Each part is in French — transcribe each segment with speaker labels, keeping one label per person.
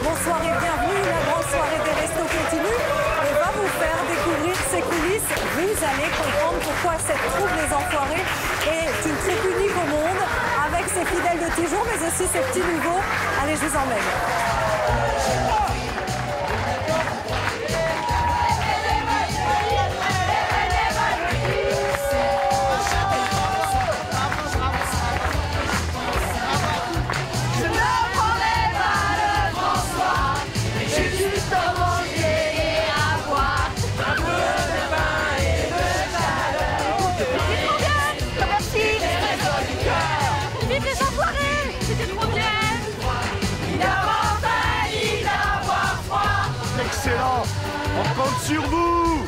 Speaker 1: Bonsoir et bienvenue, la grande soirée des restos continue et va vous faire découvrir ses coulisses. Vous allez comprendre pourquoi cette troupe des Enfoirés est une troupe unique au monde, avec ses fidèles de toujours, mais aussi ses petits nouveaux. Allez, je vous emmène.
Speaker 2: Excellent! On compte sur vous!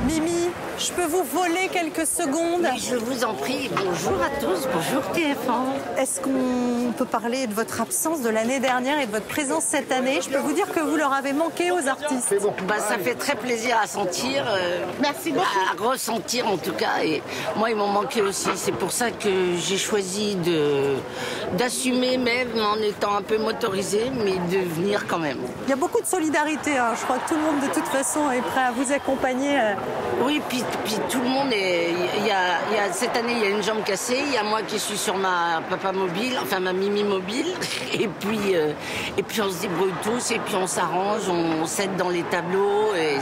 Speaker 1: Mimi, je peux vous voler quelques secondes?
Speaker 3: Oui, je vous en prie. Bonjour à tous, bonjour TF1.
Speaker 1: Est-ce qu'on peut parler de votre absence de l'année dernière et de votre présence cette année? Je peux vous dire que vous leur avez manqué aux artistes.
Speaker 3: Bah, ça fait très plaisir à sentir.
Speaker 1: Merci beaucoup.
Speaker 3: À ressentir en tout cas. Et moi, ils m'ont manqué aussi. C'est pour ça que j'ai choisi d'assumer même en étant un peu motorisée, mais de venir quand même.
Speaker 1: Il y a beaucoup de solidarité. Hein. Je crois que tout le monde de toute façon est prêt à vous accompagner.
Speaker 3: Oui, puis tout le monde est. Cette année, il y a une jambe cassée. Il y a moi qui suis sur ma papa mobile, enfin ma Mimi mobile. Et puis on se débrouille tous et puis on s'arrange, on s'aide dans les tableaux. Et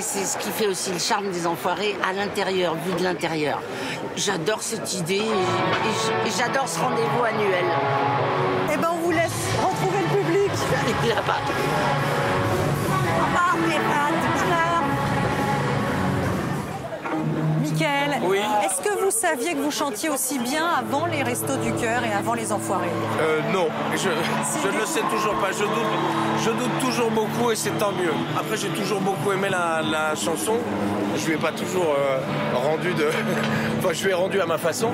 Speaker 3: c'est ce qui fait aussi le charme des Enfoirés à l'intérieur, vu de l'intérieur. J'adore cette idée et j'adore ce rendez-vous annuel.
Speaker 1: Eh ben, on vous laisse retrouver le public.
Speaker 3: Là-bas.
Speaker 1: Mickaël,
Speaker 4: oui.
Speaker 1: Est-ce que vous saviez que vous chantiez aussi bien avant les Restos du Cœur et avant les Enfoirés?
Speaker 4: Non, je ne le sais toujours pas. Je doute toujours beaucoup et c'est tant mieux. Après, j'ai toujours beaucoup aimé la chanson. Je lui ai pas toujours rendu de... Enfin, je lui ai rendu à ma façon.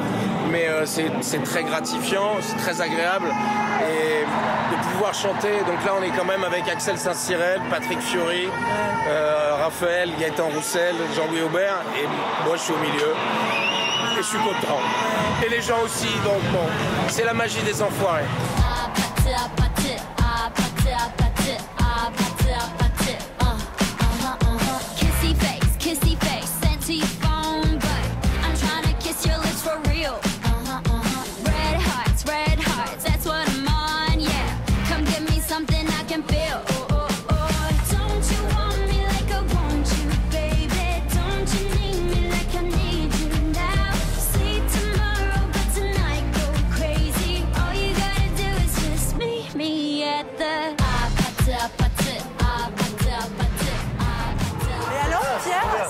Speaker 4: Mais c'est très gratifiant, c'est très agréable. Et de pouvoir chanter. Donc là, on est quand même avec Axel Saint-Cyrel, Patrick Fiori, Raphaël, Gaëtan Roussel, Jean-Louis Aubert. Et moi, je suis au milieu. Et je suis content. Et les gens aussi. Donc bon, c'est la magie des Enfoirés.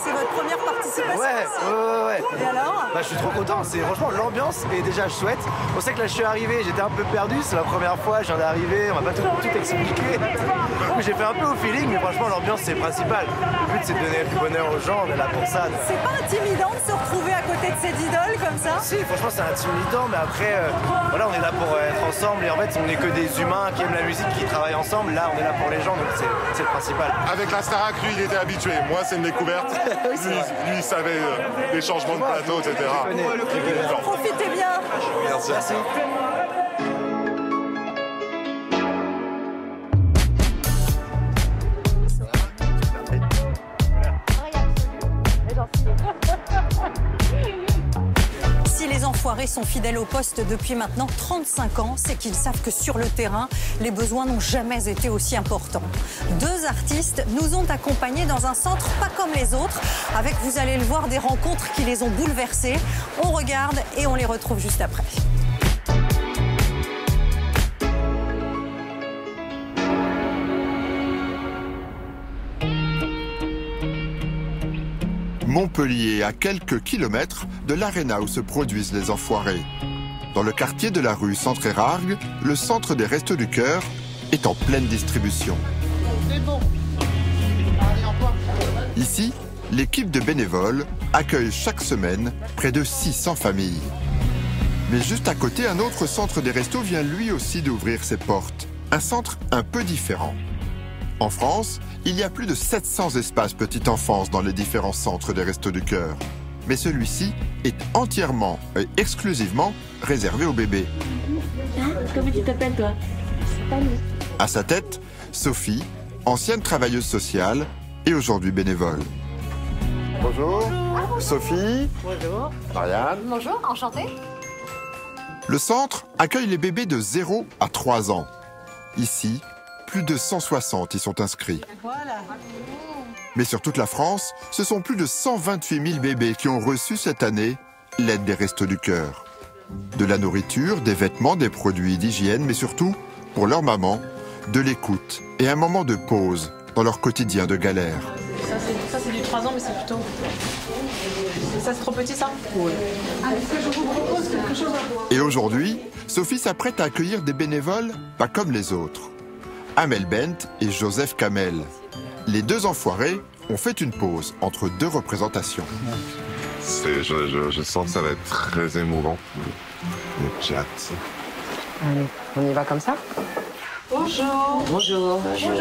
Speaker 1: C'est votre première participation?
Speaker 5: Ouais.
Speaker 1: Et alors?
Speaker 5: Bah, je suis trop content, c'est franchement l'ambiance est déjà chouette. On sait que là je suis arrivé, j'étais un peu perdu, c'est la première fois, je viens d'arriver, on m'a pas tout expliqué. mais j'ai fait un peu au feeling, mais franchement l'ambiance c'est le principal. Le but c'est de donner du bonheur aux gens, on est là pour ça.
Speaker 1: C'est pas intimidant de se retrouver à côté de cette idole comme ça?
Speaker 5: Si, franchement c'est intimidant, mais après, voilà, on est là pour être ensemble et en fait on n'est que des humains qui aiment la musique, qui travaillent ensemble. Là on est là pour les gens, donc c'est le principal.
Speaker 2: Avec la Starac, lui, il était habitué. Moi, c'est une découverte. Lui, il savait les changements de plateau, etc.
Speaker 1: Profitez bien.
Speaker 2: Merci.
Speaker 1: Si les enfoirés sont fidèles au poste depuis maintenant 35 ans, c'est qu'ils savent que sur le terrain, les besoins n'ont jamais été aussi importants. 2 artistes nous ont accompagnés dans un centre pas comme les autres, avec, vous allez le voir, des rencontres qui les ont bouleversés. On regarde et on les retrouve juste après.
Speaker 6: Montpellier, à quelques kilomètres de l'aréna où se produisent les enfoirés. Dans le quartier de la rue Centre-Érargues, le centre des Restos du Cœur est en pleine distribution. Ici, l'équipe de bénévoles accueille chaque semaine près de 600 familles. Mais juste à côté, un autre centre des Restos vient lui aussi d'ouvrir ses portes. Un centre un peu différent. En France, il y a plus de 700 espaces petite enfance dans les différents centres des Restos du Cœur. Mais celui-ci est entièrement et exclusivement réservé aux bébés.
Speaker 7: Comment tu t'appelles, toi?
Speaker 6: À sa tête, Sophie, ancienne travailleuse sociale et aujourd'hui bénévole. Bonjour. Sophie.
Speaker 7: Bonjour.
Speaker 6: Marianne.
Speaker 7: Bonjour, enchantée.
Speaker 6: Le centre accueille les bébés de 0 à 3 ans. Ici, plus de 160 y sont inscrits.
Speaker 1: Voilà.
Speaker 6: Mais sur toute la France, ce sont plus de 128 000 bébés qui ont reçu cette année l'aide des Restos du Cœur. De la nourriture, des vêtements, des produits d'hygiène, mais surtout, pour leur maman, de l'écoute et un moment de pause dans leur quotidien de galère.
Speaker 8: Ça c'est du 3 ans, mais c'est plutôt... Ça c'est trop petit, ça? Oui.
Speaker 6: Et aujourd'hui, Sophie s'apprête à accueillir des bénévoles pas comme les autres. Amel Bent et Joseph Kamel. Les 2 enfoirés ont fait une pause entre 2 représentations.
Speaker 2: Je sens que ça va être très émouvant. J'ai hâte.
Speaker 9: Allez, on y va comme ça?
Speaker 8: Bonjour.
Speaker 9: Bonjour.
Speaker 8: Bonjour.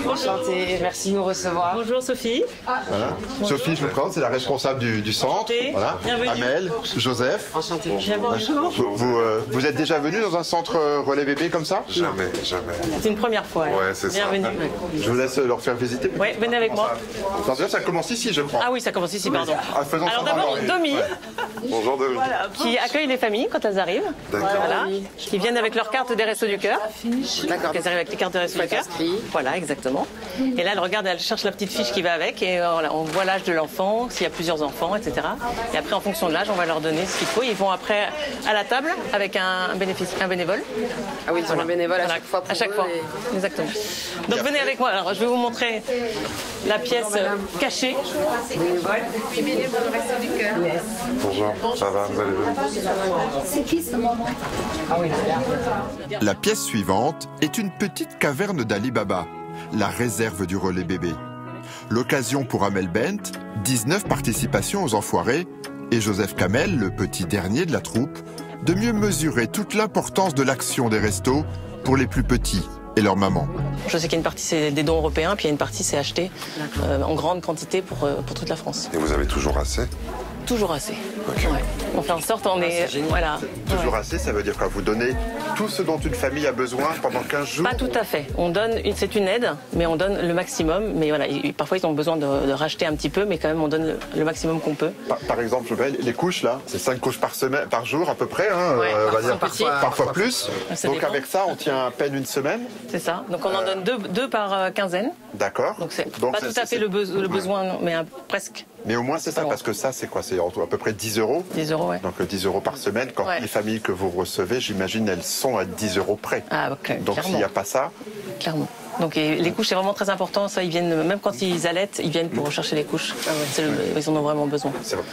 Speaker 9: Enchantée, merci de nous recevoir.
Speaker 8: Bonjour Sophie.
Speaker 6: Voilà. Sophie, je vous présente, c'est la responsable du centre.
Speaker 8: Enchantée.
Speaker 6: Voilà.
Speaker 8: Bienvenue.
Speaker 6: Amel, Joseph.
Speaker 9: Enchantée.
Speaker 8: Bonjour.
Speaker 6: Vous êtes déjà venu dans un centre relais bébé comme ça?
Speaker 2: Jamais.
Speaker 8: C'est une première fois.
Speaker 2: Ouais, c'est ça.
Speaker 8: Bienvenue.
Speaker 6: Je vous laisse leur faire visiter.
Speaker 8: Oui, venez avec moi.
Speaker 6: Parce que ça commence ici, je crois.
Speaker 8: Ah oui, ça commence ici, pardon.
Speaker 6: Ah, faisons
Speaker 8: Alors
Speaker 6: ça
Speaker 8: d'abord, Domi,
Speaker 2: Bonjour de
Speaker 8: qui accueille les familles quand elles arrivent. Voilà. Qui viennent avec leur carte des Restos du Cœur.
Speaker 9: D'accord.
Speaker 8: Elles arrivent avec les cartes de Restos du Cœur. Voilà, exactement. Et là, elle regarde, elle cherche la petite fiche qui va avec. Et voilà, on voit l'âge de l'enfant, s'il y a plusieurs enfants, etc. Et après, en fonction de l'âge, on va leur donner ce qu'il faut. Ils vont après à la table avec un bénévole.
Speaker 9: Ah oui, ils sont bénévoles à
Speaker 8: Voilà,
Speaker 9: chaque fois pour
Speaker 8: à chaque
Speaker 9: eux
Speaker 8: fois,
Speaker 9: et-
Speaker 8: exactement. Donc venez avec moi. Alors, je vais vous montrer la pièce cachée.
Speaker 2: Bonjour, ça va, vous allez bien?
Speaker 6: La pièce suivante est une petite caverne d'Ali Baba, la réserve du relais bébé. L'occasion pour Amel Bent, 19 participations aux enfoirés, et Joseph Kamel, le petit dernier de la troupe, de mieux mesurer toute l'importance de l'action des restos pour les plus petits et leur maman.
Speaker 8: Je sais qu'il y a une partie c'est des dons européens, puis il y a une partie c'est acheté en grande quantité pour toute la France.
Speaker 2: Et vous avez toujours assez?
Speaker 8: Toujours assez. Ouais. On fait en sorte, on est voilà.
Speaker 6: Toujours assez, ça veut dire quoi? Vous donnez tout ce dont une famille a besoin pendant 15 jours?
Speaker 8: Pas tout à fait. On donne, c'est une aide, mais on donne le maximum. Mais voilà, parfois ils ont besoin de racheter un petit peu, mais quand même on donne le maximum qu'on peut.
Speaker 6: Par exemple, je vais, les couches là, c'est 5 couches par jour à peu près, hein,
Speaker 8: Ouais,
Speaker 6: on va dire
Speaker 8: parfois
Speaker 6: plus.
Speaker 8: Ça
Speaker 6: Donc
Speaker 8: dépend.
Speaker 6: avec ça, on tient à peine une semaine.
Speaker 8: C'est ça. Donc on en donne deux par quinzaine.
Speaker 6: D'accord.
Speaker 8: Donc c'est pas tout à fait le besoin, non, mais presque.
Speaker 6: Mais au moins c'est ça,
Speaker 8: Bon.
Speaker 6: parce que ça c'est quoi? C'est à peu près 10 euros.
Speaker 8: 10 euros, ouais.
Speaker 6: Donc 10 euros par semaine. Quand
Speaker 8: Ouais.
Speaker 6: les familles que vous recevez, j'imagine, elles sont à 10 euros près.
Speaker 8: Ah, ok,
Speaker 6: Donc s'il n'y a pas ça,
Speaker 8: clairement. Donc et les couches c'est vraiment très important. Ça, ils viennent même quand ils allaitent, ils viennent pour rechercher les couches. Ils en ont vraiment besoin.
Speaker 6: c'est vrai.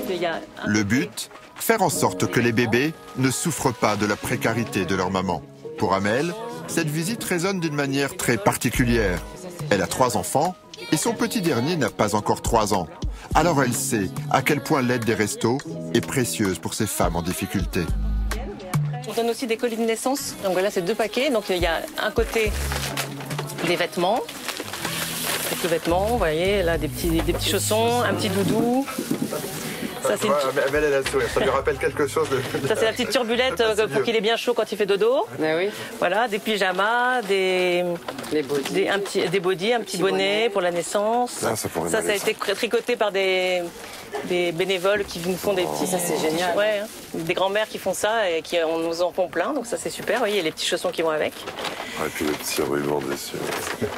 Speaker 8: Il y a
Speaker 6: Le but, faire en sorte que les bébés ne souffrent pas de la précarité de leur maman. Pour Amel, cette visite résonne d'une manière très particulière. Elle a 3 enfants et son petit dernier n'a pas encore 3 ans. Alors elle sait à quel point l'aide des restos est précieuse pour ces femmes en difficulté.
Speaker 8: On donne aussi des colis de naissance. Donc voilà, c'est 2 paquets. Donc il y a un côté des vêtements. Quelques vêtements, vous voyez, là des petits chaussons, un petit doudou. Ça, c'est
Speaker 6: elle a le sourire, ça lui rappelle quelque chose de...
Speaker 8: Ça, c'est la petite turbulette pour qu'il ait bien chaud quand il fait dodo.
Speaker 9: Ah oui.
Speaker 8: Voilà, des pyjamas, des bodys, un petit bonnet pour la naissance. Ça a été tricoté par des bénévoles qui nous font des petits...
Speaker 9: Ça, c'est génial.
Speaker 8: Ouais, hein, des grands-mères qui font ça et qui nous en font plein, donc ça, c'est super. Vous voyez, il y a les petits chaussons qui vont avec.
Speaker 2: Et puis les petits rubans dessus.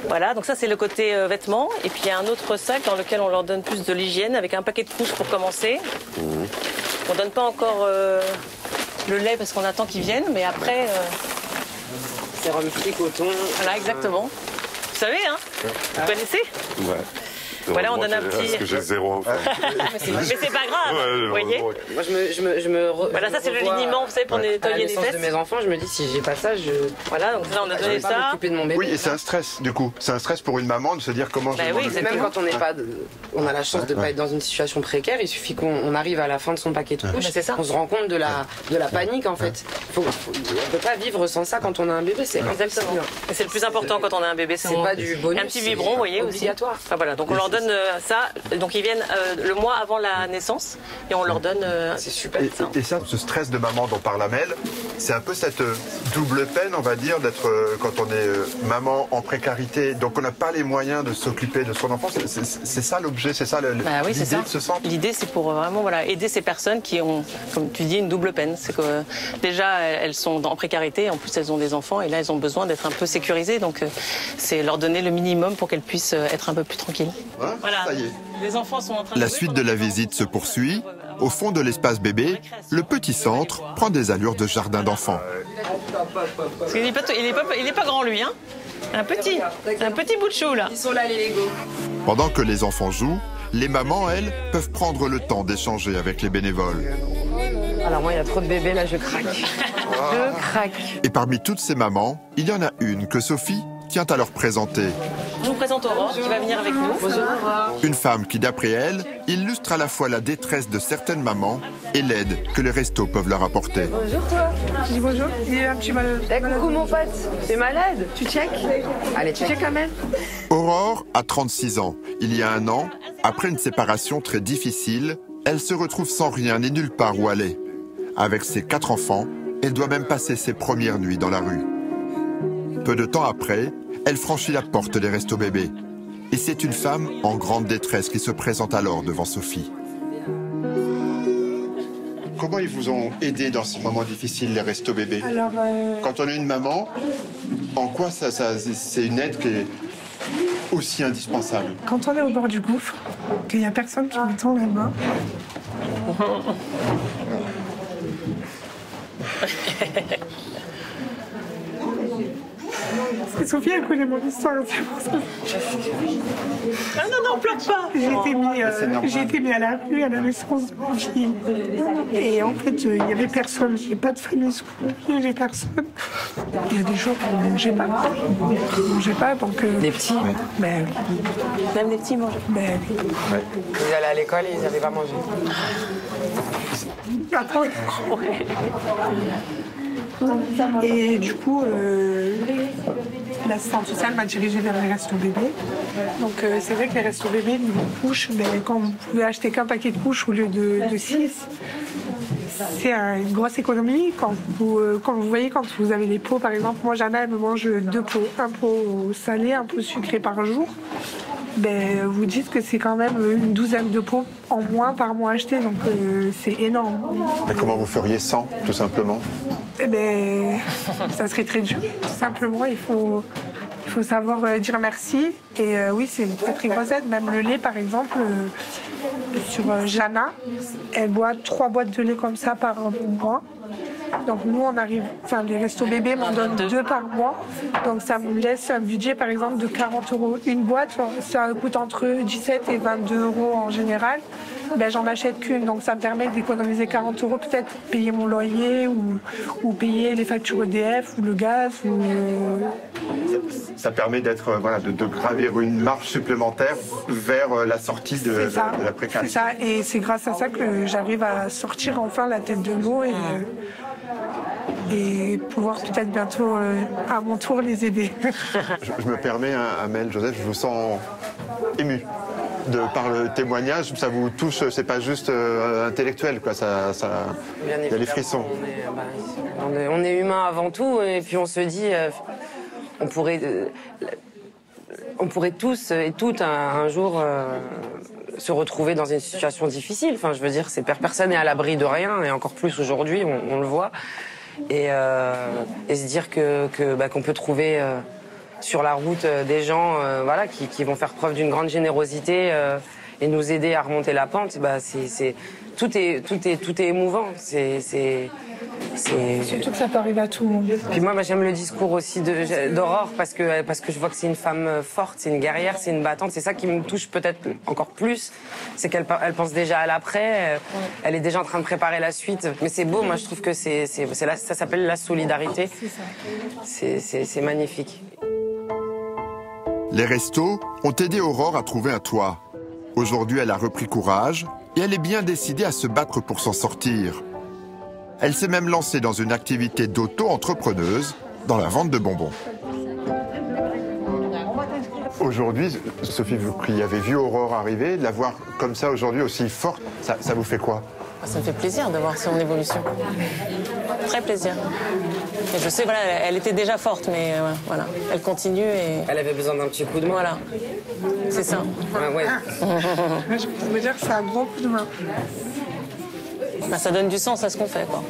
Speaker 8: Voilà, donc ça, c'est le côté vêtements. Et puis, il y a un autre sac dans lequel on leur donne plus de l'hygiène, avec un paquet de couches pour commencer. On donne pas encore le lait parce qu'on attend qu'ils viennent, mais après...
Speaker 9: Sérum petit, coton.
Speaker 8: Voilà, exactement. Vous savez, hein? Vous connaissez?
Speaker 2: Ouais.
Speaker 8: Voilà, on donne un petit...
Speaker 2: Parce que j'ai 0 enfant.
Speaker 8: Mais c'est pas grave, vous voyez.
Speaker 9: Moi,
Speaker 8: Voilà, ça c'est le liniment, vous savez, pour nettoyer les fesses.
Speaker 9: De mes enfants, je me dis, si j'ai pas ça,
Speaker 8: Voilà, donc là, on a donné ça.
Speaker 9: M'occuper de mon bébé.
Speaker 6: Oui, et c'est un stress, du coup. C'est un stress pour une maman de se dire comment je vais m'en occuper.
Speaker 9: Même quand on a la chance de pas être dans une situation précaire, il suffit qu'on arrive à la fin de son paquet de couches, on se rend compte de la panique, en fait. On peut pas vivre sans ça quand on a un bébé, c'est
Speaker 8: exactement. Et c'est le plus important quand on a un bébé,
Speaker 9: c'est pas du bonus.
Speaker 8: Un petit biberon, vous voyez,
Speaker 9: obligatoire.
Speaker 8: Enfin voilà, donc on leur donne ça, donc ils viennent le mois avant la naissance et on leur donne.
Speaker 9: C'est super.
Speaker 6: Et ça, ce stress de maman dont parle Amel, c'est un peu cette double peine, on va dire, d'être quand on est maman en précarité, donc on n'a pas les moyens de s'occuper de son enfant. C'est ça l'objet, c'est ça l'idée de ce centre.
Speaker 8: L'idée, c'est pour vraiment aider ces personnes qui ont, comme tu dis, une double peine. C'est que déjà elles sont en précarité, en plus elles ont des enfants et là elles ont besoin d'être un peu sécurisées, donc c'est leur donner le minimum pour qu'elles puissent être un peu plus tranquilles.
Speaker 6: Hein, voilà. Ça y est.
Speaker 8: Les enfants sont en train de...
Speaker 6: La suite de la visite se poursuit. Au fond de l'espace bébé, le petit centre prend des allures de jardin d'enfants.
Speaker 8: Parce qu'il est pas grand lui, hein. Un petit bout de chou là.
Speaker 9: Ils sont là les Lego.
Speaker 6: Pendant que les enfants jouent, les mamans, elles, peuvent prendre le temps d'échanger avec les bénévoles.
Speaker 9: Alors moi, il y a trop de bébés, là, je craque. Je craque.
Speaker 6: Et parmi toutes ces mamans, il y en a une que Sophie tient à leur présenter.
Speaker 8: Je vous présente Aurore, qui va venir avec nous.
Speaker 9: Bonjour.
Speaker 6: Une femme qui, d'après elle, illustre à la fois la détresse de certaines mamans et l'aide que les restos peuvent leur apporter.
Speaker 9: Bonjour toi.
Speaker 10: Je dis bonjour. Il est un petit malade.
Speaker 9: Coucou mon pote. T'es malade?
Speaker 10: Tu check?
Speaker 9: Allez,
Speaker 10: tu check Amel.
Speaker 6: Aurore a 36 ans. Il y a un an, après une séparation très difficile, elle se retrouve sans rien et nulle part où aller. Avec ses 4 enfants, elle doit même passer ses premières nuits dans la rue. Peu de temps après, elle franchit la porte des restos bébés. Et c'est une femme en grande détresse qui se présente alors devant Sophie. Comment ils vous ont aidé dans ces moments difficiles, les restos bébés?
Speaker 10: Alors,
Speaker 6: quand on est une maman, en quoi c'est une aide qui est aussi indispensable?
Speaker 10: Quand on est au bord du gouffre, qu'il n'y a personne qui nous tend la main. C'est Sophie, elle connaît mon histoire, c'est pour ça.
Speaker 8: Ah non, pleure pas.
Speaker 10: J'ai été mis à la rue à la naissance de mon fille. Et en fait, il n'y avait personne. J'ai pas de famille soutenue, j'ai personne. Il y a des jours où je ne mangeais pas. Je ne mangeais pas, donc...
Speaker 9: Des petits?
Speaker 10: Ben,
Speaker 8: même des petits mangent.
Speaker 10: Ben,
Speaker 9: ouais. Ils allaient à l'école et ils n'avaient pas mangé.
Speaker 10: Attends. Ouais. Et du coup, l'assistante sociale m'a dirigée vers les restos bébés. Donc c'est vrai que les restos bébés, niveau couches, quand vous pouvez acheter qu'un paquet de couches au lieu de 6, c'est une grosse économie. Quand vous voyez, quand vous avez des pots, par exemple, moi, Jana, elle me mange 2 pots. Un pot salé, un pot sucré par jour. Vous dites que c'est quand même une douzaine de pots en moins par mois achetés, donc c'est énorme.
Speaker 6: Et comment vous feriez sans, tout simplement?
Speaker 10: Ça serait très dur. Tout simplement, il faut savoir dire merci. Et oui, c'est une très très grosse aide. Même le lait, par exemple, sur Jana, elle boit 3 boîtes de lait comme ça par mois. Donc nous, on arrive, enfin les restos bébés m'en donnent 2 par mois. Donc ça me laisse un budget, par exemple, de 40 € une boîte. Ça coûte entre 17 et 22 € en général. Ben, j'en achète qu'une, donc ça me permet d'économiser 40 € peut-être pour payer mon loyer ou payer les factures EDF ou le gaz.
Speaker 6: Ça permet d'être, voilà, de gravir une marche supplémentaire vers la sortie de la précarité.
Speaker 10: C'est ça, et c'est grâce à ça que j'arrive à sortir enfin la tête de l'eau et pouvoir peut-être bientôt à mon tour les aider.
Speaker 6: Je me permets, Amel, Joseph, je vous sens ému. Par le témoignage, ça vous touche, c'est pas juste intellectuel, quoi. Il y a les frissons.
Speaker 9: On est humain avant tout, et puis on se dit, on pourrait tous et toutes un jour se retrouver dans une situation difficile. Enfin, je veux dire, personne n'est à l'abri de rien, et encore plus aujourd'hui, on le voit, et se dire qu'on peut trouver sur la route des gens voilà, qui vont faire preuve d'une grande générosité et nous aider à remonter la pente, tout est émouvant.
Speaker 10: Surtout que ça peut arriver à tout le monde.
Speaker 9: Puis moi j'aime le discours aussi d'Aurore parce que je vois que c'est une femme forte, c'est une guerrière, c'est une battante. C'est ça qui me touche peut-être encore plus, c'est qu'elle pense déjà à l'après, elle est déjà en train de préparer la suite. Mais c'est beau, moi je trouve que ça s'appelle la solidarité. C'est magnifique.
Speaker 6: Les restos ont aidé Aurore à trouver un toit. Aujourd'hui, elle a repris courage et elle est bien décidée à se battre pour s'en sortir. Elle s'est même lancée dans une activité d'auto-entrepreneuse dans la vente de bonbons. Aujourd'hui, Sophie, vous qui avez vu Aurore arriver, la voir comme ça aujourd'hui aussi forte, ça vous fait quoi?
Speaker 8: Ça me fait plaisir de voir son évolution. Très plaisir. Et je sais, voilà, elle était déjà forte, mais voilà, elle continue et...
Speaker 9: Elle avait besoin d'un petit coup de main.
Speaker 8: Voilà, c'est ça.
Speaker 9: Ouais.
Speaker 10: Je peux dire que c'est un gros coup de main.
Speaker 8: Ça donne du sens à ce qu'on fait, quoi,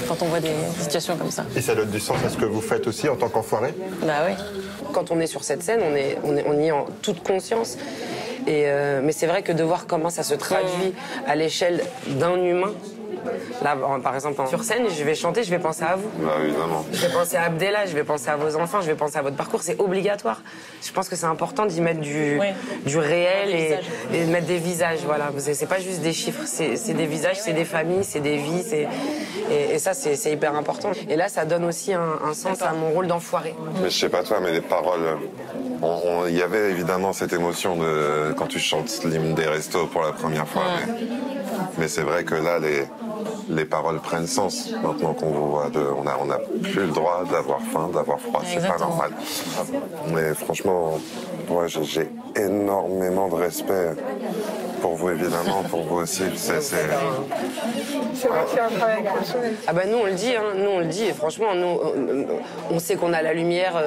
Speaker 8: quand on voit des situations comme ça.
Speaker 6: Et ça donne du sens à ce que vous faites aussi en tant qu'enfoiré?
Speaker 8: Bah oui.
Speaker 9: Quand on est sur cette scène, on y est en toute conscience. Mais c'est vrai que de voir comment ça se traduit à l'échelle d'un humain. Là, par exemple, sur scène, je vais chanter, je vais penser à vous.
Speaker 2: Bah, évidemment.
Speaker 9: Je vais penser à Abdella, je vais penser à vos enfants, je vais penser à votre parcours. C'est obligatoire. Je pense que c'est important d'y mettre du réel et de mettre des visages. Voilà. C'est pas juste des chiffres, c'est des visages, c'est des familles, c'est des vies. Et ça, c'est hyper important. Et là, ça donne aussi un sens à mon rôle d'enfoiré.
Speaker 2: Mais je sais pas toi, mais les paroles... Il y avait évidemment cette émotion quand tu chantes l'hymne des restos pour la première fois. Mais c'est vrai que là, les paroles prennent sens. Maintenant qu'on vous voit, on n'a plus le droit d'avoir faim, d'avoir froid. C'est pas normal. Mais franchement, moi, j'ai énormément de respect pour vous, évidemment, pour vous aussi.
Speaker 10: C'est vrai que c'est un travail personnel.
Speaker 9: Ah bah nous on le dit, nous on le dit, et franchement nous on sait qu'on a la lumière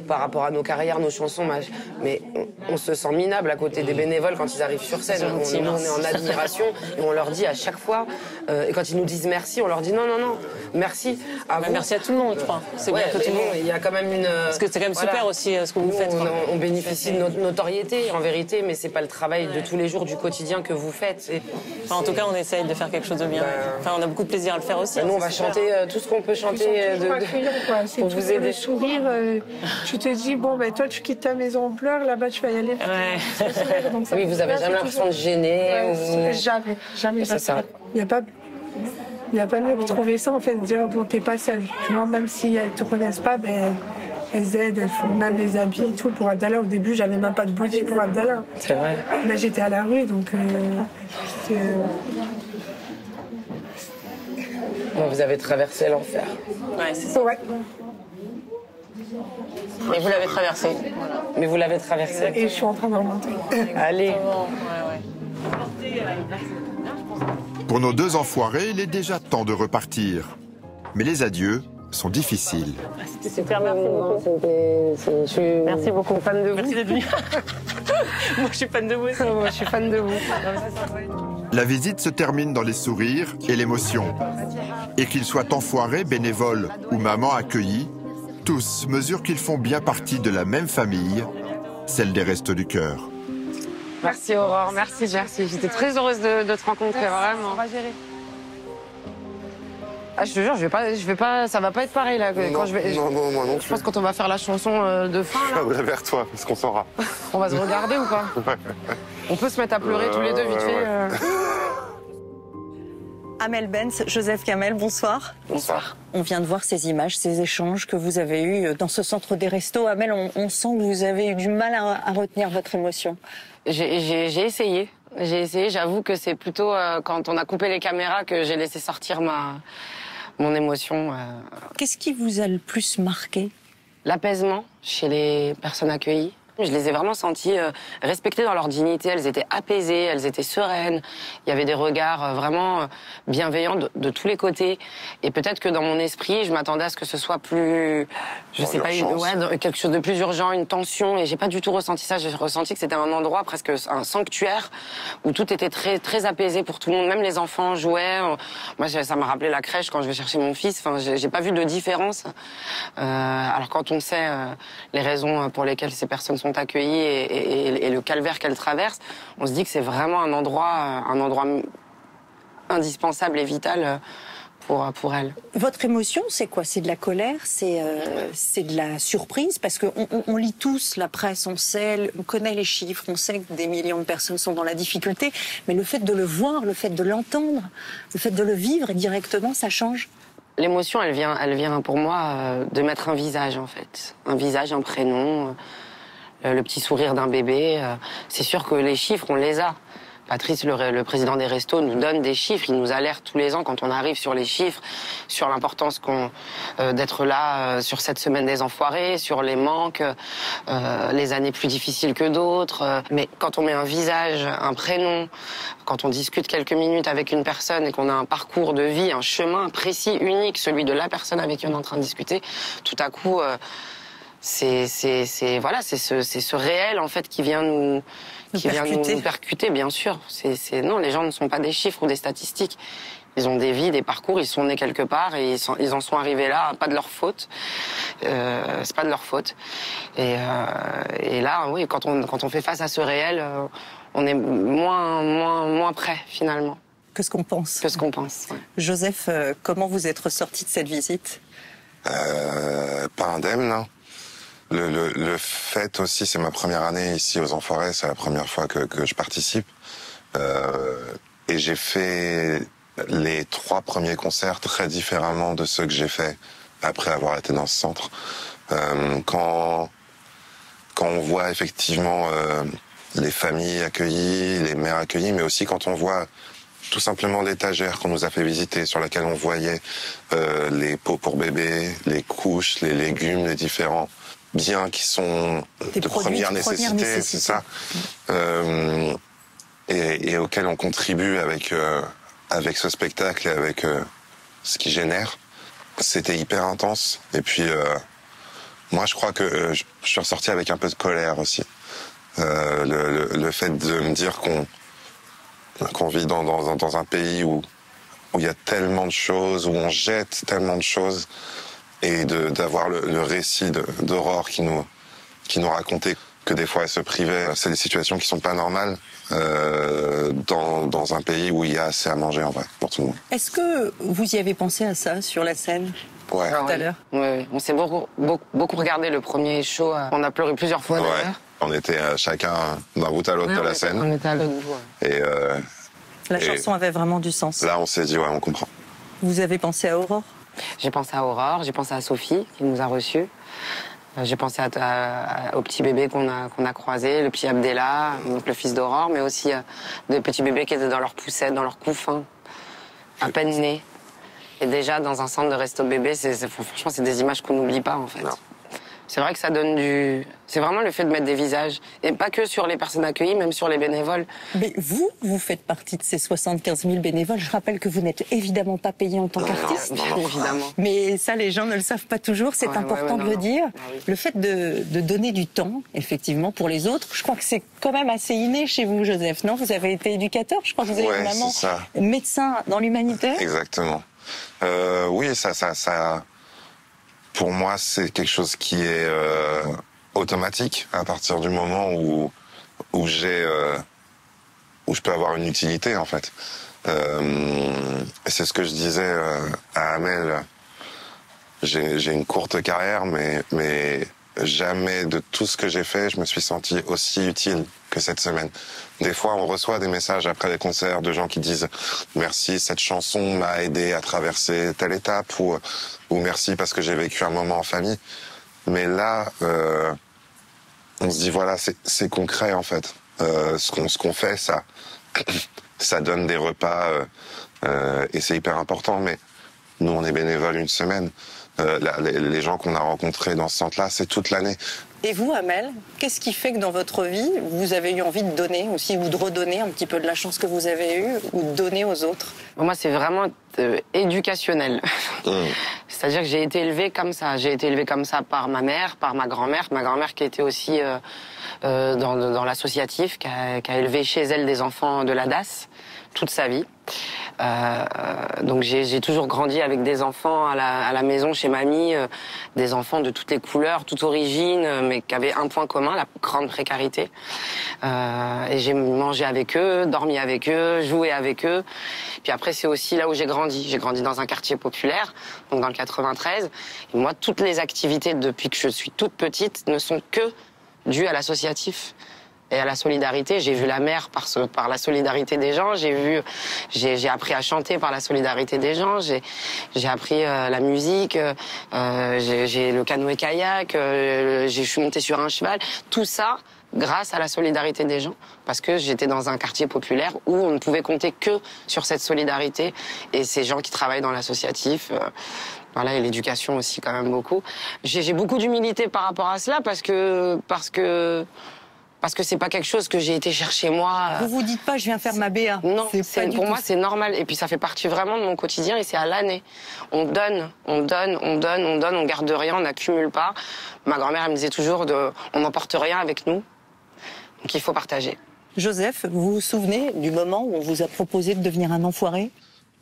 Speaker 9: par rapport à nos carrières, nos chansons, mais on se sent minable à côté des bénévoles quand ils arrivent sur scène. On est en admiration et on leur dit à chaque fois, et quand ils nous disent merci, on leur dit non, merci à vous.
Speaker 8: Merci à tout le monde, je crois. C'est bien que tout le monde.
Speaker 9: Il y a quand même une...
Speaker 8: Parce que c'est quand même super aussi ce que vous faites.
Speaker 9: On bénéficie de notre notoriété en vérité, mais c'est pas le travail de tous les jours du quotidien que vous faites.
Speaker 8: En tout cas, on essaye de faire quelque chose de bien. Enfin, on a beaucoup de plaisir à le faire aussi.
Speaker 9: Nous, on va chanter tout ce qu'on peut chanter
Speaker 10: pour vous aider. Le sourire, tu te dis, bon, ben toi, tu quittes ta maison en pleurs, là-bas, tu vas y aller.
Speaker 8: Ouais.
Speaker 9: Donc, oui, vous avez jamais l'impression de gêner
Speaker 10: Jamais.
Speaker 9: C'est ça.
Speaker 10: Il n'y a pas mieux de trouver ça, en fait, de dire, bon, t'es pas seule. Même si elles te connaissent pas, ben... Elles aident, elles font même des habits et tout pour Abdallah. Au début, j'avais même pas de boutique pour Abdallah.
Speaker 9: C'est vrai.
Speaker 10: Là, j'étais à la rue, donc...
Speaker 9: Vous avez traversé l'enfer.
Speaker 8: Ouais, c'est ça.
Speaker 10: Ouais.
Speaker 8: Et vous l'avez traversé.
Speaker 9: Mais vous l'avez traversé.
Speaker 10: Et je suis en train de remonter.
Speaker 9: Allez.
Speaker 6: Pour nos 2 enfoirés, il est déjà temps de repartir. Mais les adieux sont difficiles.
Speaker 8: C'était super, merci beaucoup. Merci beaucoup, fan de vous. Merci d'être venu. Moi, je suis fan de vous aussi.
Speaker 9: Moi, je suis fan de vous.
Speaker 6: La visite se termine dans les sourires et l'émotion. Et qu'ils soient enfoirés, bénévoles ou mamans accueillies, tous mesurent qu'ils font bien partie de la même famille, celle des Restos du Cœur.
Speaker 9: Merci Aurore, merci Jersey. J'étais très heureuse de te rencontrer, vraiment.
Speaker 10: On va gérer.
Speaker 9: Ah, je te jure, je vais pas, ça va pas être pareil là.
Speaker 2: Non, moi non.
Speaker 9: Je pense que quand on va faire la chanson de fin,
Speaker 2: Je
Speaker 9: là,
Speaker 2: viendrai vers toi, parce qu'on saura.
Speaker 9: on va se regarder ou pas? On peut se mettre à pleurer tous les deux vite fait.
Speaker 1: Amel Benz, Joseph Kamel, bonsoir.
Speaker 2: Bonsoir.
Speaker 1: On vient de voir ces images, ces échanges que vous avez eus dans ce centre des restos. Amel, on sent que vous avez eu du mal à retenir votre émotion.
Speaker 9: J'ai essayé. J'avoue que c'est plutôt quand on a coupé les caméras que j'ai laissé sortir mon émotion.
Speaker 1: Qu'est-ce qui vous a le plus marqué?
Speaker 9: L'apaisement chez les personnes accueillies. Je les ai vraiment senties respectées dans leur dignité. Elles étaient apaisées, elles étaient sereines. Il y avait des regards vraiment bienveillants de tous les côtés. Et peut-être que dans mon esprit, je m'attendais à ce que ce soit plus, je sais pas, quelque chose de plus urgent, une tension. Et j'ai pas du tout ressenti ça. J'ai ressenti que c'était un endroit presque un sanctuaire où tout était très très apaisé pour tout le monde. Même les enfants jouaient. Moi, ça m'a rappelé la crèche quand je vais chercher mon fils. Enfin, j'ai pas vu de différence. Alors quand on sait les raisons pour lesquelles ces personnes sont accueillies et le calvaire qu'elles traversent, on se dit que c'est vraiment un endroit indispensable et vital pour elles.
Speaker 1: Votre émotion, c'est quoi? C'est de la colère? C'est de la surprise? Parce qu'on lit tous la presse, on connaît les chiffres, on sait que des millions de personnes sont dans la difficulté, mais le fait de le voir, le fait de l'entendre, le fait de le vivre directement, ça change?
Speaker 9: L'émotion, elle vient pour moi de mettre un visage, en fait. Un visage, un prénom, le petit sourire d'un bébé. C'est sûr que les chiffres, on les a. Patrice, le président des restos, nous donne des chiffres. Il nous alerte tous les ans quand on arrive sur les chiffres, sur l'importance d'être là sur cette semaine des enfoirés, sur les manques, les années plus difficiles que d'autres. Mais quand on met un visage, un prénom, quand on discute quelques minutes avec une personne et qu'on a un parcours de vie, un chemin précis, unique, celui de la personne avec qui on est en train de discuter, tout à coup, c'est ce réel en fait qui vient nous percuter, bien sûr. Non, les gens ne sont pas des chiffres ou des statistiques. Ils ont des vies, des parcours, ils sont nés quelque part et ils en sont arrivés là, pas de leur faute. C'est pas de leur faute. Et là, oui, quand on fait face à ce réel, on est moins prêt finalement.
Speaker 1: Que ce qu'on pense.
Speaker 9: Que ce qu'on pense. Ouais.
Speaker 1: Joseph, comment vous êtes ressorti de cette visite?
Speaker 2: Pas indemne, non. Le fait aussi, c'est ma première année ici aux Enfoirés, c'est la première fois que je participe. Et j'ai fait les 3 premiers concerts très différemment de ceux que j'ai fait après avoir été dans ce centre. Quand on voit effectivement les familles accueillies, les mères accueillies, mais aussi quand on voit tout simplement l'étagère qu'on nous a fait visiter, sur laquelle on voyait les pots pour bébés, les couches, les légumes, les différents biens qui sont de première nécessité, c'est ça, et auxquels on contribue avec ce spectacle et avec ce qui génère. C'était hyper intense. Et puis, moi, je crois que je suis ressorti avec un peu de colère aussi. Le fait de me dire qu'on vit dans un pays où il y a tellement de choses, où on jette tellement de choses, et d'avoir le récit d'Aurore qui nous racontait que des fois elle se privait. C'est des situations qui sont pas normales dans un pays où il y a assez à manger en vrai pour tout le monde.
Speaker 1: Est-ce que vous y avez pensé à ça sur la scène?
Speaker 2: Ouais.
Speaker 1: Tout à l'heure.
Speaker 9: Oui. On s'est beaucoup regardé le premier show. On a pleuré plusieurs fois d'ailleurs.
Speaker 2: Ouais. On était chacun d'un bout à l'autre de la scène.
Speaker 9: On était à l'autre bout.
Speaker 2: Et
Speaker 1: la chanson avait vraiment du sens.
Speaker 2: Là, on s'est dit, ouais, on comprend.
Speaker 1: Vous avez pensé à Aurore?
Speaker 9: J'ai pensé à Aurore, j'ai pensé à Sophie, qui nous a reçus. J'ai pensé au petit bébé qu'on a croisé, le petit Abdella, donc le fils d'Aurore, mais aussi des petits bébés qui étaient dans leur poussette, dans leur couffin, à peine nés. Et déjà, dans un centre de resto bébé, franchement, c'est des images qu'on n'oublie pas, en fait. Non. C'est vrai que ça donne C'est vraiment le fait de mettre des visages. Et pas que sur les personnes accueillies, même sur les bénévoles.
Speaker 1: Mais vous faites partie de ces 75 000 bénévoles. Je rappelle que vous n'êtes évidemment pas payé en tant qu'artiste.
Speaker 9: Non, évidemment.
Speaker 1: Mais ça, les gens ne le savent pas toujours. C'est important de le dire.
Speaker 9: Ah, oui.
Speaker 1: Le fait de donner du temps, effectivement, pour les autres, je crois que c'est quand même assez inné chez vous, Joseph. Non, vous avez été éducateur. Je crois que vous avez une maman médecin dans l'humanitaire.
Speaker 2: Exactement. Oui, ça... Pour moi, c'est quelque chose qui est automatique à partir du moment où je peux avoir une utilité, en fait. C'est ce que je disais à Amel. J'ai une courte carrière, mais jamais de tout ce que j'ai fait, je me suis senti aussi utile que cette semaine. Des fois, on reçoit des messages après les concerts de gens qui disent « Merci, cette chanson m'a aidé à traverser telle étape » ou « Merci parce que j'ai vécu un moment en famille ». Mais là, on se dit voilà, c'est concret en fait. Ce qu'on fait, ça donne des repas et c'est hyper important. Mais nous, on est bénévoles une semaine. Les gens qu'on a rencontrés dans ce centre-là, c'est toute l'année.
Speaker 1: Et vous, Amel, qu'est-ce qui fait que dans votre vie, vous avez eu envie de donner aussi, ou de redonner un petit peu de la chance que vous avez eue, ou de donner aux autres?
Speaker 9: Moi, c'est vraiment éducationnel. C'est-à-dire que j'ai été élevée comme ça. J'ai été élevée comme ça par ma mère, par ma grand-mère. Ma grand-mère qui était aussi dans l'associatif, qui a élevé chez elle des enfants de la DAS toute sa vie. Donc j'ai toujours grandi avec des enfants à la maison chez mamie, des enfants de toutes les couleurs, toutes origines, mais qui avaient un point commun, la grande précarité. Et j'ai mangé avec eux, dormi avec eux, joué avec eux. Puis après, c'est aussi là où j'ai grandi. J'ai grandi dans un quartier populaire, donc dans le 93. Et moi, toutes les activités depuis que je suis toute petite ne sont que dues à l'associatif et à la solidarité. J'ai vu la mer par la solidarité des gens. J'ai appris à chanter par la solidarité des gens. J'ai appris la musique. J'ai le canoë-kayak. Je suis montée sur un cheval. Tout ça grâce à la solidarité des gens, parce que j'étais dans un quartier populaire où on ne pouvait compter que sur cette solidarité et ces gens qui travaillent dans l'associatif. Voilà, et l'éducation aussi quand même beaucoup. J'ai beaucoup d'humilité par rapport à cela parce que c'est pas quelque chose que j'ai été chercher moi.
Speaker 1: Vous dites pas je viens faire ma BA.
Speaker 9: Non, pour moi c'est normal et puis ça fait partie vraiment de mon quotidien et c'est à l'année. On donne, on garde rien, on n'accumule pas. Ma grand-mère elle me disait toujours on n'emporte rien avec nous. Donc il faut partager.
Speaker 1: Joseph, vous vous souvenez du moment où on vous a proposé de devenir un enfoiré?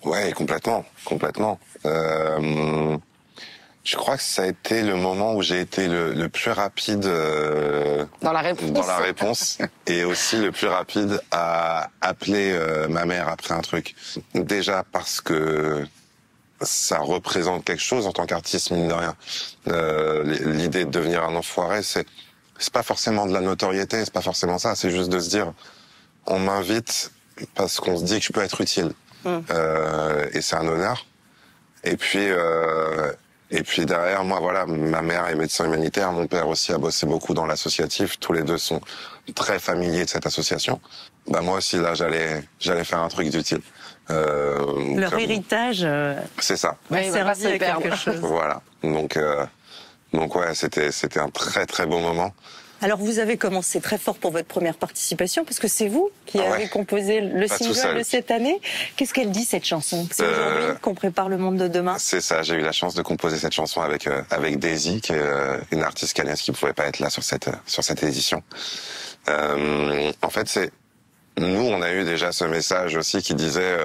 Speaker 2: Ouais, complètement. Je crois que ça a été le moment où j'ai été le plus rapide
Speaker 9: dans la réponse
Speaker 2: et aussi le plus rapide à appeler ma mère après un truc. Déjà parce que ça représente quelque chose en tant qu'artiste, mine de rien. L'idée de devenir un enfoiré, c'est pas forcément de la notoriété, c'est pas forcément ça, c'est juste de se dire on m'invite parce qu'on se dit que je peux être utile. Et c'est un honneur. Et puis derrière, moi, voilà, ma mère est médecin humanitaire, mon père aussi a bossé beaucoup dans l'associatif. Tous les deux sont très familiers de cette association. Bah moi aussi, là, j'allais faire un truc d'utile.
Speaker 1: Leur héritage.
Speaker 2: C'est ça.
Speaker 1: Va servir à quelque chose.
Speaker 2: Voilà. Donc ouais, c'était un très très beau moment.
Speaker 1: Alors vous avez commencé très fort pour votre première participation, parce que c'est vous qui avez composé le single de cette année. Qu'est-ce qu'elle dit cette chanson? C'est aujourd'hui qu'on prépare le monde de demain.
Speaker 2: C'est ça, j'ai eu la chance de composer cette chanson avec Daisy, qui est une artiste canadienne qui ne pouvait pas être là sur cette édition. En fait, nous on a eu déjà ce message aussi qui disait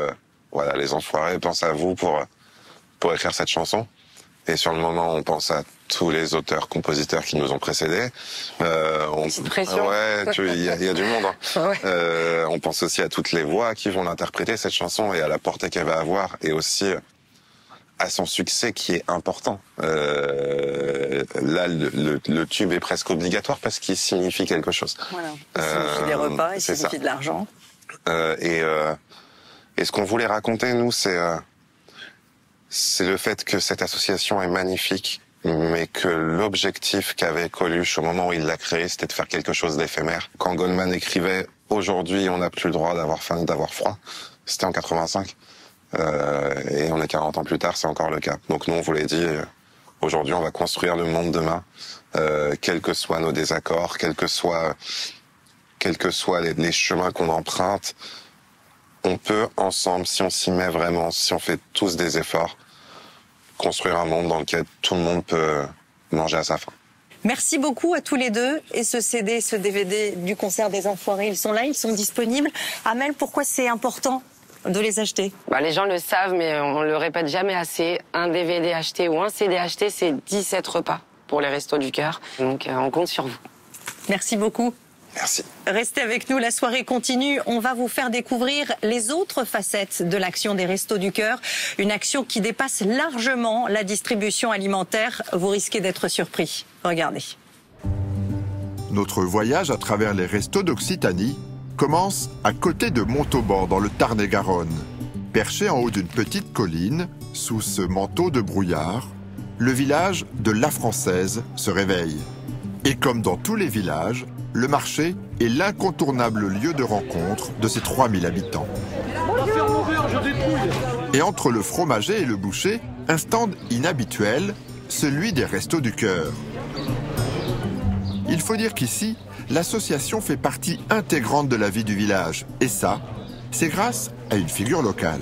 Speaker 2: voilà, les enfoirés pensent à vous pour écrire cette chanson. Et sur le moment, on pense à tous les auteurs, compositeurs qui nous ont précédés.
Speaker 9: Pression.
Speaker 2: Ouais, il y a du monde. Hein.
Speaker 9: Ouais.
Speaker 2: On pense aussi à toutes les voix qui vont l'interpréter, cette chanson, et à la portée qu'elle va avoir, et aussi à son succès qui est important. Là, le tube est presque obligatoire parce qu'il signifie quelque chose.
Speaker 1: Voilà. Il signifie des repas, il signifie de l'argent.
Speaker 2: Et ce qu'on voulait raconter, nous, c'est le fait que cette association est magnifique, mais que l'objectif qu'avait Coluche au moment où il l'a créée, c'était de faire quelque chose d'éphémère. Quand Goldman écrivait « Aujourd'hui, on n'a plus le droit d'avoir faim, d'avoir froid », c'était en 85. Et on est 40 ans plus tard, c'est encore le cas. Donc nous, on vous l'a dit, aujourd'hui, on va construire le monde demain, quels que soient nos désaccords, quels que soient les chemins qu'on emprunte. On peut ensemble, si on s'y met vraiment, si on fait tous des efforts, construire un monde dans lequel tout le monde peut manger à sa faim.
Speaker 1: Merci beaucoup à tous les deux. Et ce CD, ce DVD du concert des Enfoirés, ils sont là, ils sont disponibles. Amel, pourquoi c'est important de les acheter?
Speaker 9: Les gens le savent, mais on le répète jamais assez. Un DVD acheté ou un CD acheté, c'est 17 repas pour les Restos du Cœur. Donc on compte sur vous.
Speaker 1: Merci beaucoup.
Speaker 2: Merci.
Speaker 11: Restez avec nous, la soirée continue. On va vous faire découvrir les autres facettes de l'action des Restos du Cœur. Une action qui dépasse largement la distribution alimentaire. Vous risquez d'être surpris. Regardez.
Speaker 6: Notre voyage à travers les restos d'Occitanie commence à côté de Montauban, dans le Tarn-et-Garonne. Perché en haut d'une petite colline, sous ce manteau de brouillard, le village de La Française se réveille. Et comme dans tous les villages, le marché est l'incontournable lieu de rencontre de ses 3000 habitants. Et entre le fromager et le boucher, un stand inhabituel, celui des Restos du Cœur. Il faut dire qu'ici, l'association fait partie intégrante de la vie du village. Et ça, c'est grâce à une figure locale.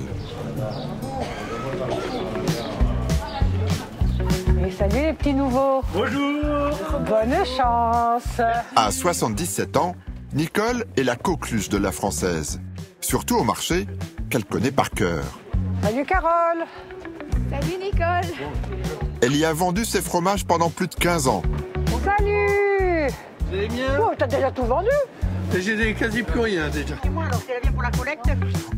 Speaker 12: Et salut les petits nouveaux. Bonjour. Bonne chance.
Speaker 6: À 77 ans, Nicole est la coqueluche de La Française. Surtout au marché, qu'elle connaît par cœur.
Speaker 12: Salut Carole.
Speaker 13: Salut Nicole.
Speaker 6: Elle y a vendu ses fromages pendant plus de 15 ans.
Speaker 12: Salut.
Speaker 4: Vous allez bien?
Speaker 12: Oh, t'as déjà tout vendu?
Speaker 4: J'ai quasi plus rien déjà.
Speaker 12: Et moi alors, c'est bien pour la collecte?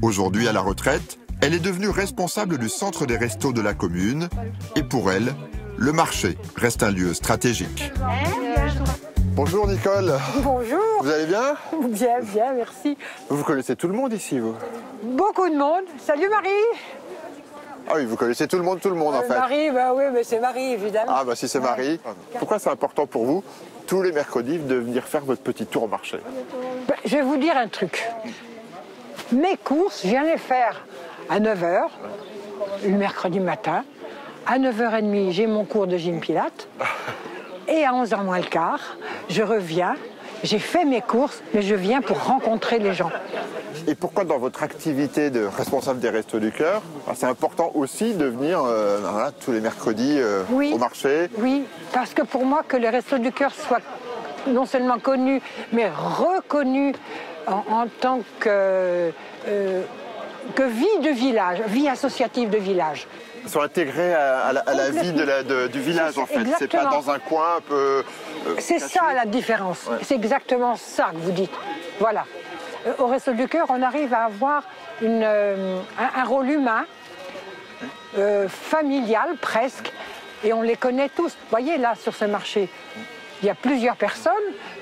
Speaker 6: Aujourd'hui à la retraite, elle est devenue responsable du centre des restos de la commune. Et pour elle, le marché reste un lieu stratégique.
Speaker 14: Bonjour Nicole.
Speaker 12: Bonjour.
Speaker 14: Vous allez bien?
Speaker 12: Bien, bien, merci.
Speaker 14: Vous connaissez tout le monde ici, vous?
Speaker 12: Beaucoup de monde. Salut Marie.
Speaker 14: Ah oui, vous connaissez tout le monde en fait.
Speaker 12: Marie, bah oui, mais c'est Marie évidemment.
Speaker 14: Ah bah si c'est Marie. Pourquoi c'est important pour vous, tous les mercredis, de venir faire votre petit tour au marché?
Speaker 12: Ben, je vais vous dire un truc. Mes courses, je viens les faire à 9h, le mercredi matin. À 9h30, j'ai mon cours de gym pilates. Et à 11h moins le quart, je reviens. J'ai fait mes courses, mais je viens pour rencontrer les gens.
Speaker 14: Et pourquoi dans votre activité de responsable des Restos du Cœur, c'est important aussi de venir voilà, tous les mercredis au marché?
Speaker 12: Oui, parce que pour moi, que les Restos du Cœur soient non seulement connus, mais reconnus en tant que vie de village, vie associative de village.
Speaker 14: Ils sont intégrés à la vie du village en fait. C'est pas dans un coin un peu.
Speaker 12: C'est ça la différence. Ouais. C'est exactement ça que vous dites. Voilà. Au Resto du Cœur, on arrive à avoir un rôle humain, familial presque, et on les connaît tous. Vous voyez là sur ce marché, il y a plusieurs personnes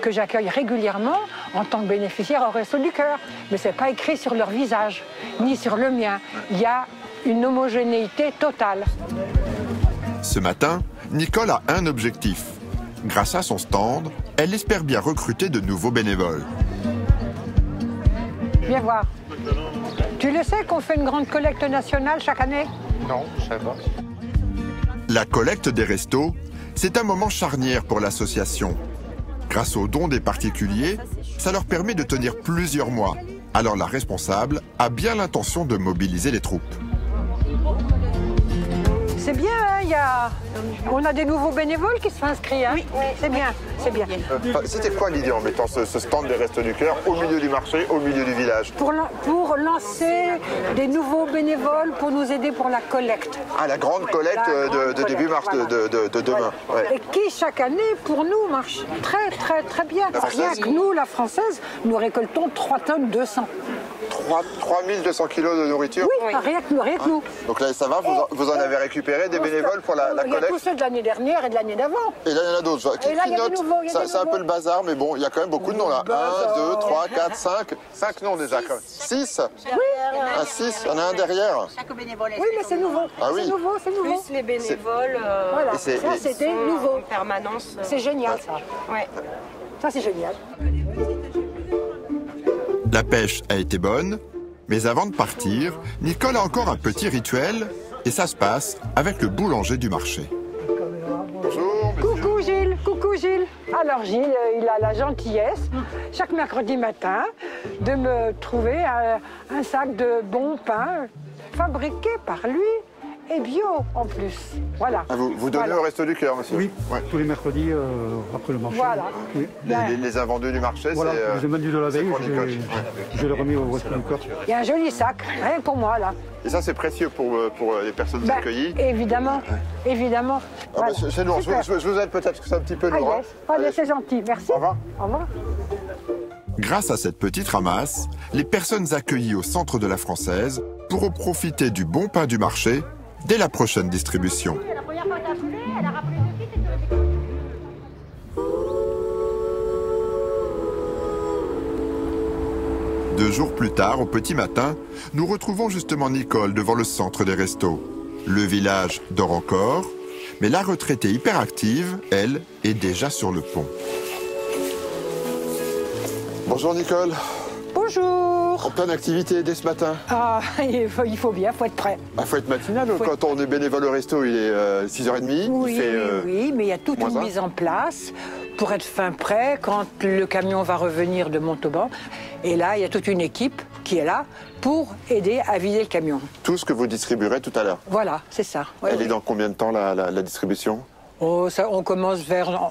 Speaker 12: que j'accueille régulièrement en tant que bénéficiaire au Resto du Cœur, mais c'est pas écrit sur leur visage ni sur le mien. Il y a une homogénéité totale.
Speaker 6: Ce matin, Nicole a un objectif. Grâce à son stand, elle espère bien recruter de nouveaux bénévoles.
Speaker 12: Viens voir. Tu le sais qu'on fait une grande collecte nationale chaque année?
Speaker 14: Non, je ne savais pas.
Speaker 6: La collecte des restos, c'est un moment charnière pour l'association. Grâce aux dons des particuliers, ça leur permet de tenir plusieurs mois. Alors la responsable a bien l'intention de mobiliser les troupes.
Speaker 12: C'est bien, hein, on a des nouveaux bénévoles qui se sont inscrits. Hein. Oui, c'est bien, c'est bien.
Speaker 14: C'était quoi l'idée en mettant ce stand des Restos du Cœur au milieu du marché, au milieu du village?
Speaker 12: Pour lancer des nouveaux bénévoles pour nous aider pour la collecte.
Speaker 14: Ah, la grande collecte de début mars de demain.
Speaker 12: Ouais. Et qui, chaque année, pour nous, marche très, très, très bien. Rien que nous, la Française, nous récoltons 3 tonnes 200.
Speaker 14: 3200 kilos de nourriture?
Speaker 12: Oui, rien que nous.
Speaker 14: Donc là, ça va, vous en avez récupéré des bénévoles pour la collecte?
Speaker 12: Il y a tous ceux de l'année dernière et de l'année d'avant.
Speaker 14: Et là, il y en a d'autres.
Speaker 12: Et là, il y a des nouveaux.
Speaker 14: C'est un peu le bazar, mais bon, il y a quand même beaucoup de noms là. 1, 2, 3, 4, 5. 5 noms déjà. 6?
Speaker 12: Oui.
Speaker 14: 6, il y en a un derrière.
Speaker 13: Chaque bénévole est
Speaker 12: oui, mais c'est nouveau.
Speaker 14: Ah oui.
Speaker 12: C'est nouveau.
Speaker 13: Plus les bénévoles.
Speaker 12: Voilà, ça c'était nouveau.
Speaker 13: En permanence.
Speaker 12: C'est génial ça.
Speaker 13: Ouais.
Speaker 12: Ça c'est génial.
Speaker 6: La pêche a été bonne, mais avant de partir, Nicole a encore un petit rituel, et ça se passe avec le boulanger du marché.
Speaker 14: Bonjour,
Speaker 12: coucou Gilles, coucou Gilles. Alors Gilles, il a la gentillesse, chaque mercredi matin, de me trouver un sac de bon pain fabriqué par lui et bio en plus. Voilà.
Speaker 14: Ah, vous donnez au Resto du Cœur, monsieur?
Speaker 15: Oui, tous les mercredis après le marché.
Speaker 12: Voilà.
Speaker 15: Oui.
Speaker 14: Les invendus du marché,
Speaker 15: voilà,
Speaker 14: c'est...
Speaker 15: j'ai vendu de la veille, je l'ai remis au Resto du Cœur.
Speaker 12: Il y a un joli sac, rien que pour moi là.
Speaker 14: Et ça, c'est précieux pour les personnes accueillies?
Speaker 12: Évidemment, évidemment.
Speaker 14: Ah, voilà. C'est lourd, je vous aide peut-être, parce que c'est un petit peu lourd.
Speaker 12: Allez, c'est gentil, merci.
Speaker 14: Au revoir.
Speaker 12: Au revoir.
Speaker 6: Grâce à cette petite ramasse, les personnes accueillies au centre de la Française pourront profiter du bon pain du marché dès la prochaine distribution. 2 jours plus tard, au petit matin, nous retrouvons justement Nicole devant le centre des restos. Le village dort encore, mais la retraitée hyperactive, elle, est déjà sur le pont.
Speaker 14: Bonjour Nicole.
Speaker 12: Bonjour.
Speaker 14: En pleine activité dès ce matin.
Speaker 12: Ah, il faut bien, faut être prêt.
Speaker 14: Il faut être matinal. Quand on est bénévole au resto, il est 6h30.
Speaker 12: Oui,
Speaker 14: il fait,
Speaker 12: oui, mais il y a toute une mise en place pour être fin prêt quand le camion va revenir de Montauban. Et là, il y a toute une équipe qui est là pour aider à vider le camion.
Speaker 14: Tout ce que vous distribuerez tout à l'heure.
Speaker 12: Voilà, c'est ça. Ouais,
Speaker 14: Elle est dans combien de temps la distribution?
Speaker 12: Oh, ça, on commence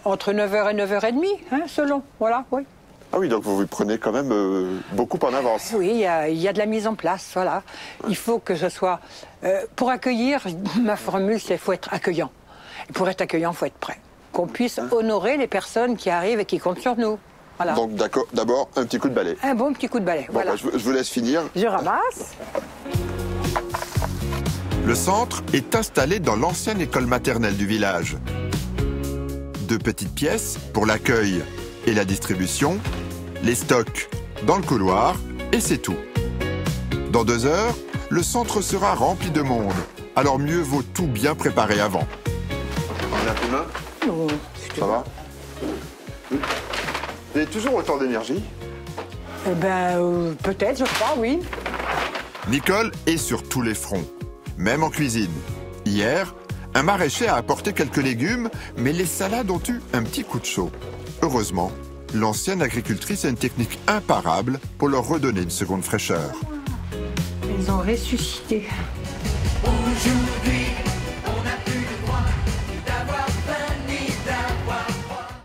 Speaker 12: entre 9h et 9h30, hein, selon. Voilà, oui.
Speaker 14: Ah oui, donc vous vous prenez quand même beaucoup en avance.
Speaker 12: Oui, il y a de la mise en place, voilà. Il faut que ce soit... pour accueillir, ma formule, c'est qu'il faut être accueillant. Et pour être accueillant, il faut être prêt. Qu'on puisse honorer les personnes qui arrivent et qui comptent sur nous. Voilà.
Speaker 14: Donc d'abord, un petit coup de balai.
Speaker 12: Un bon petit coup de balai,
Speaker 14: Bon,
Speaker 12: voilà.
Speaker 14: bah, je vous laisse finir.
Speaker 12: Je ramasse.
Speaker 6: Le centre est installé dans l'ancienne école maternelle du village. 2 petites pièces pour l'accueil et la distribution, les stocks dans le couloir, et c'est tout. Dans 2 heures, le centre sera rempli de monde, alors mieux vaut tout bien préparer avant.
Speaker 14: On a un coup de main?
Speaker 12: Non.
Speaker 14: Ça va? Vous avez toujours autant d'énergie?
Speaker 12: Eh ben, peut-être, je crois, oui.
Speaker 6: Nicole est sur tous les fronts, même en cuisine. Hier, un maraîcher a apporté quelques légumes, mais les salades ont eu un petit coup de chaud. Heureusement, l'ancienne agricultrice a une technique imparable pour leur redonner une seconde fraîcheur.
Speaker 12: Ils ont ressuscité.
Speaker 16: Aujourd'hui